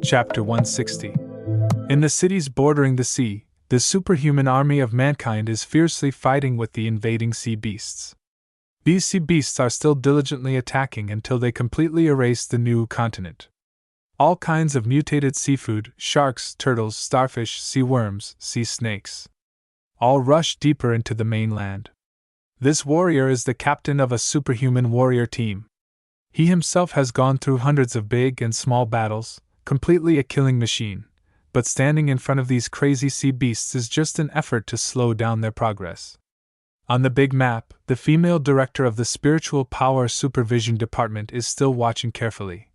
Chapter 160. In the cities bordering the sea, the superhuman army of mankind is fiercely fighting with the invading sea beasts. These sea beasts are still diligently attacking until they completely erase the new continent. All kinds of mutated seafood, sharks, turtles, starfish, sea worms, sea snakes, all rush deeper into the mainland. This warrior is the captain of a superhuman warrior team. He himself has gone through hundreds of big and small battles, completely a killing machine, but standing in front of these crazy sea beasts is just an effort to slow down their progress. On the big map, the female director of the Spiritual Power Supervision Department is still watching carefully.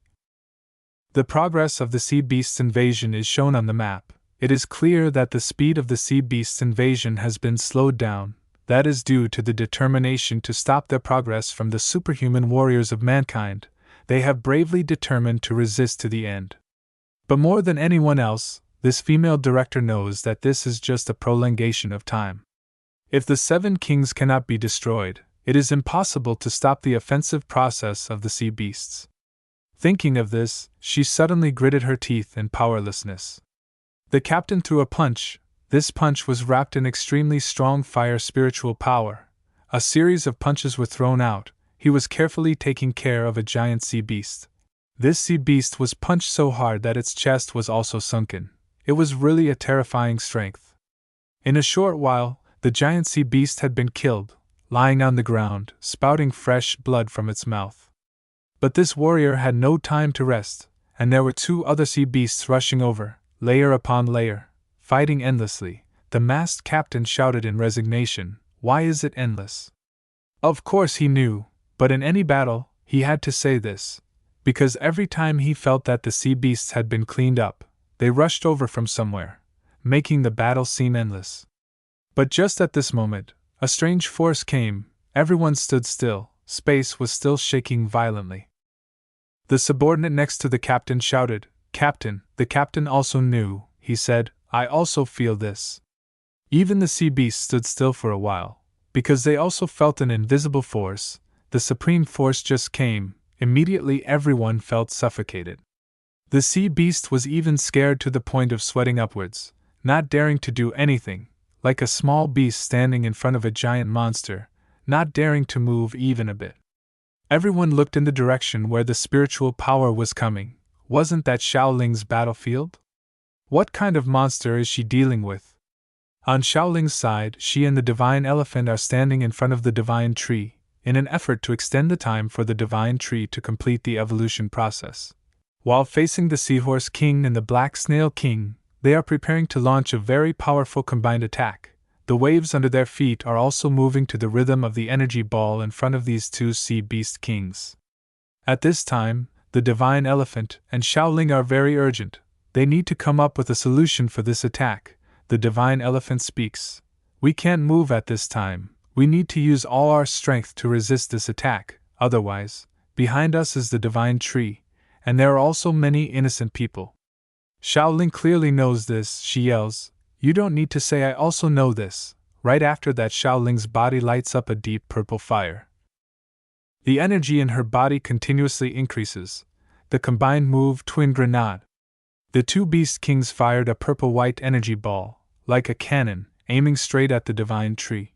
The progress of the sea beasts' invasion is shown on the map. It is clear that the speed of the sea beasts' invasion has been slowed down. That is due to the determination to stop their progress from the superhuman warriors of mankind. They have bravely determined to resist to the end. But more than anyone else, this female director knows that this is just a prolongation of time. If the seven kings cannot be destroyed, it is impossible to stop the offensive process of the sea beasts. Thinking of this, she suddenly gritted her teeth in powerlessness. The captain threw a punch. This punch was wrapped in extremely strong fire spiritual power. A series of punches were thrown out. He was carefully taking care of a giant sea beast. This sea beast was punched so hard that its chest was also sunken. It was really a terrifying strength. In a short while, the giant sea beast had been killed, lying on the ground, spouting fresh blood from its mouth. But this warrior had no time to rest, and there were two other sea beasts rushing over, layer upon layer, fighting endlessly. The masked captain shouted in resignation, "Why is it endless?" Of course he knew, but in any battle, he had to say this, because every time he felt that the sea beasts had been cleaned up, they rushed over from somewhere, making the battle seem endless. But just at this moment, a strange force came. Everyone stood still. Space was still shaking violently. The subordinate next to the captain shouted, "Captain!" The captain also knew. He said, "I also feel this." Even the sea beasts stood still for a while, because they also felt an invisible force. The supreme force just came. Immediately everyone felt suffocated. The sea beast was even scared to the point of sweating upwards, not daring to do anything, like a small beast standing in front of a giant monster, not daring to move even a bit. Everyone looked in the direction where the spiritual power was coming. Wasn't that Xiaoling's battlefield? What kind of monster is she dealing with? On Xiaoling's side, she and the divine elephant are standing in front of the divine tree, in an effort to extend the time for the divine tree to complete the evolution process. While facing the seahorse king and the black snail king, they are preparing to launch a very powerful combined attack. The waves under their feet are also moving to the rhythm of the energy ball in front of these two sea beast kings. At this time, the divine elephant and Xiaoling are very urgent. They need to come up with a solution for this attack. The divine elephant speaks. "We can't move at this time. We need to use all our strength to resist this attack, otherwise, behind us is the divine tree, and there are also many innocent people." Xiaoling clearly knows this. She yells, "You don't need to say I also know this." Right after that, Xiaoling's body lights up a deep purple fire. The energy in her body continuously increases. The combined move Twin Grenade. The two beast kings fired a purple-white energy ball, like a cannon, aiming straight at the divine tree.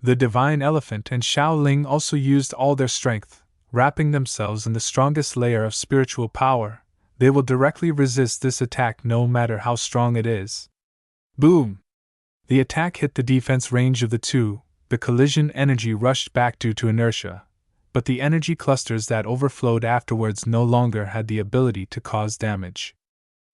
The divine elephant and Xiaoling also used all their strength, wrapping themselves in the strongest layer of spiritual power. They will directly resist this attack no matter how strong it is. Boom! The attack hit the defense range of the two. The collision energy rushed back due to inertia, but the energy clusters that overflowed afterwards no longer had the ability to cause damage.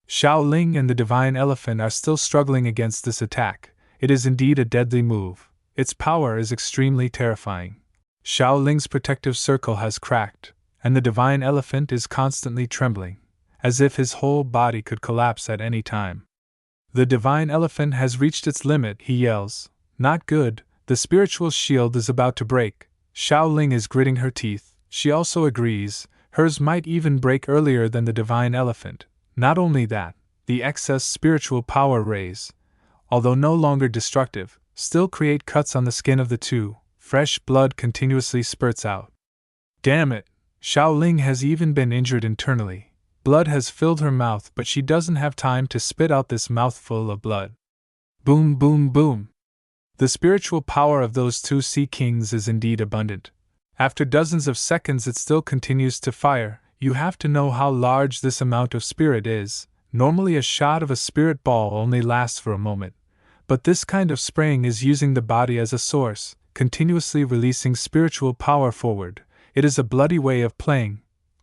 Xiaoling and the divine elephant are still struggling against this attack. It is indeed a deadly move. Its power is extremely terrifying. Xiaoling's protective circle has cracked, and the divine elephant is constantly trembling, as if his whole body could collapse at any time. The divine elephant has reached its limit, he yells. Not good, the spiritual shield is about to break. Xiaoling is gritting her teeth. She also agrees, hers might even break earlier than the divine elephant. Not only that, the excess spiritual power rays, although no longer destructive, still create cuts on the skin of the two. Fresh blood continuously spurts out. Damn it! Xiaoling has even been injured internally. Blood has filled her mouth, but she doesn't have time to spit out this mouthful of blood. Boom, boom, boom. The spiritual power of those two sea kings is indeed abundant. After dozens of seconds it still continues to fire. You have to know how large this amount of spirit is. Normally a shot of a spirit ball only lasts for a moment, but this kind of spraying is using the body as a source, continuously releasing spiritual power forward. It is a bloody way of playing.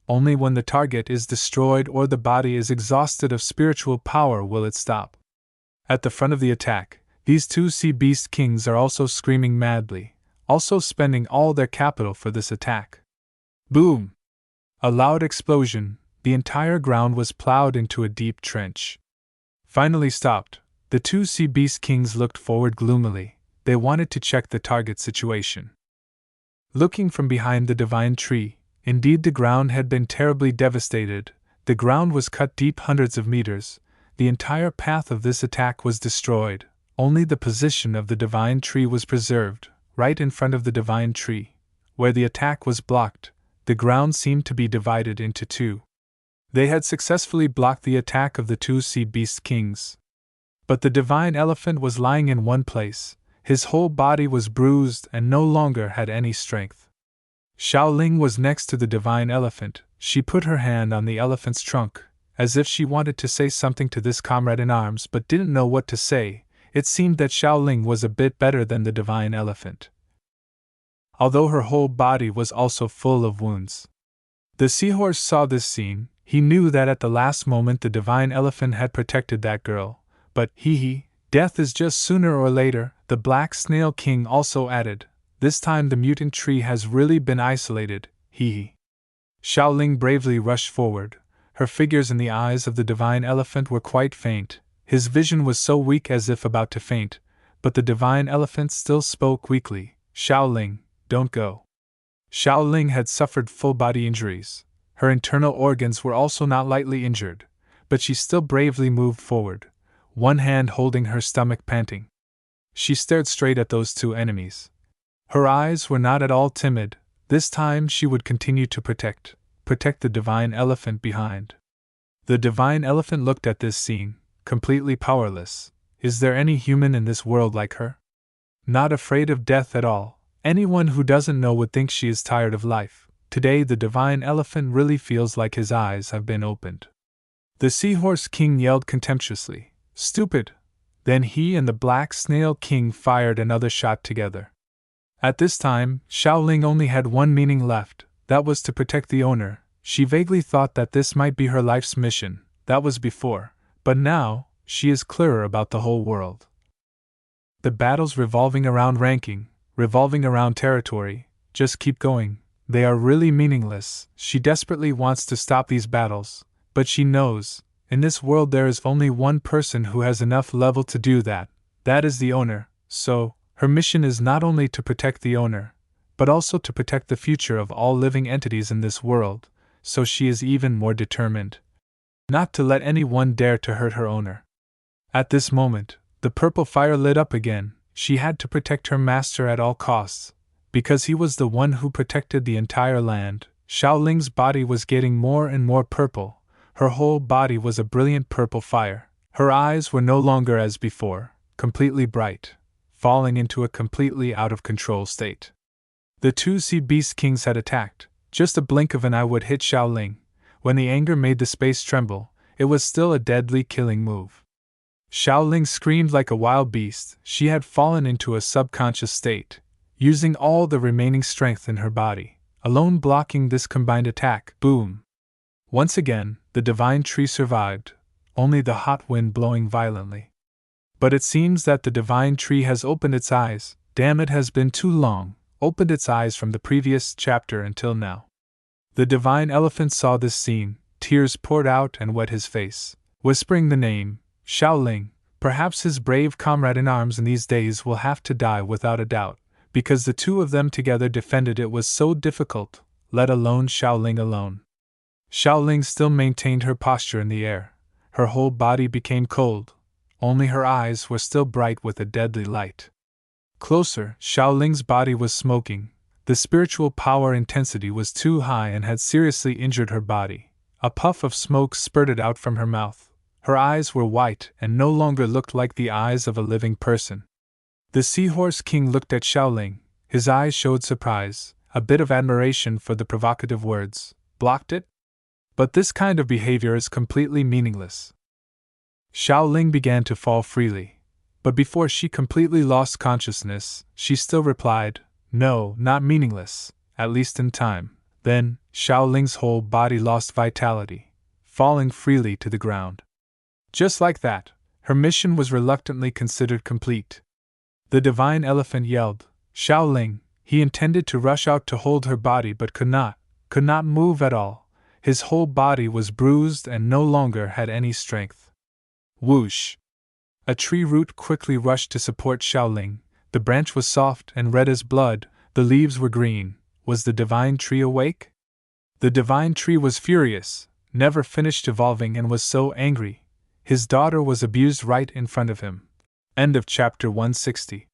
Only when the target is destroyed or the body is exhausted of spiritual power will it stop. At the front of the attack, these two sea beast kings are also screaming madly, also spending all their capital for this attack. Boom! A loud explosion, the entire ground was plowed into a deep trench. Finally stopped, the two sea beast kings looked forward gloomily. They wanted to check the target situation. Looking from behind the divine tree, indeed the ground had been terribly devastated. The ground was cut deep hundreds of meters. The entire path of this attack was destroyed. Only the position of the divine tree was preserved, right in front of the divine tree. Where the attack was blocked, the ground seemed to be divided into two. They had successfully blocked the attack of the two sea beast kings. But the divine elephant was lying in one place. His whole body was bruised and no longer had any strength. Xiaoling was next to the divine elephant. She put her hand on the elephant's trunk, as if she wanted to say something to this comrade in arms but didn't know what to say. It seemed that Xiaoling was a bit better than the divine elephant, although her whole body was also full of wounds. The seahorse saw this scene. He knew that at the last moment the divine elephant had protected that girl, but death is just sooner or later, the black snail king also added. This time the mutant tree has really been isolated, Xiaoling bravely rushed forward. Her figures in the eyes of the divine elephant were quite faint. His vision was so weak as if about to faint, but the divine elephant still spoke weakly. Xiaoling, don't go. Xiaoling had suffered full body injuries. Her internal organs were also not lightly injured, but she still bravely moved forward, one hand holding her stomach, panting. She stared straight at those two enemies. Her eyes were not at all timid. This time she would continue to protect the divine elephant behind. The divine elephant looked at this scene, completely powerless. Is there any human in this world like her? Not afraid of death at all. Anyone who doesn't know would think she is tired of life. Today the divine elephant really feels like his eyes have been opened. The seahorse king yelled contemptuously, "Stupid!" Then he and the black snail king fired another shot together. At this time, Xiaoling only had one meaning left, that was to protect the owner. She vaguely thought that this might be her life's mission. That was before, but now, she is clearer about the whole world. The battles revolving around ranking, revolving around territory, just keep going. They are really meaningless. She desperately wants to stop these battles, but she knows, in this world there is only one person who has enough level to do that. That is the owner. So, her mission is not only to protect the owner, but also to protect the future of all living entities in this world, so she is even more determined not to let anyone dare to hurt her owner. At this moment, the purple fire lit up again. She had to protect her master at all costs, because he was the one who protected the entire land. Xiaoling's body was getting more and more purple. Her whole body was a brilliant purple fire. Her eyes were no longer as before, completely bright, falling into a completely out-of-control state. The two sea beast kings had attacked. Just a blink of an eye would hit Xiaoling. When the anger made the space tremble, it was still a deadly killing move. Xiaoling screamed like a wild beast. She had fallen into a subconscious state, using all the remaining strength in her body, alone blocking this combined attack. Boom! Once again, the divine tree survived, only the hot wind blowing violently. But it seems that the divine tree has opened its eyes. Damn, it has been too long. Opened its eyes from the previous chapter until now. The divine elephant saw this scene. Tears poured out and wet his face, whispering the name, Xiaoling. Perhaps his brave comrade in arms in these days will have to die without a doubt, because the two of them together defended it was so difficult, let alone Xiaoling alone. Xiaoling still maintained her posture in the air. Her whole body became cold. Only her eyes were still bright with a deadly light. Closer, Xiaoling's body was smoking. The spiritual power intensity was too high and had seriously injured her body. A puff of smoke spurted out from her mouth. Her eyes were white and no longer looked like the eyes of a living person. The Seahorse King looked at Xiaoling. His eyes showed surprise, a bit of admiration for the provocative words. Blocked it? But this kind of behavior is completely meaningless. Xiaoling began to fall freely, but before she completely lost consciousness, she still replied, "No, not meaningless, at least in time." Then, Xiaoling's whole body lost vitality, falling freely to the ground. Just like that, her mission was reluctantly considered complete. The divine elephant yelled, "Xiaoling!" He intended to rush out to hold her body but could not move at all. His whole body was bruised and no longer had any strength. Whoosh! A tree root quickly rushed to support Xiaoling. The branch was soft and red as blood, the leaves were green. Was the divine tree awake? The divine tree was furious, never finished evolving, and was so angry. His daughter was abused right in front of him. End of chapter 160.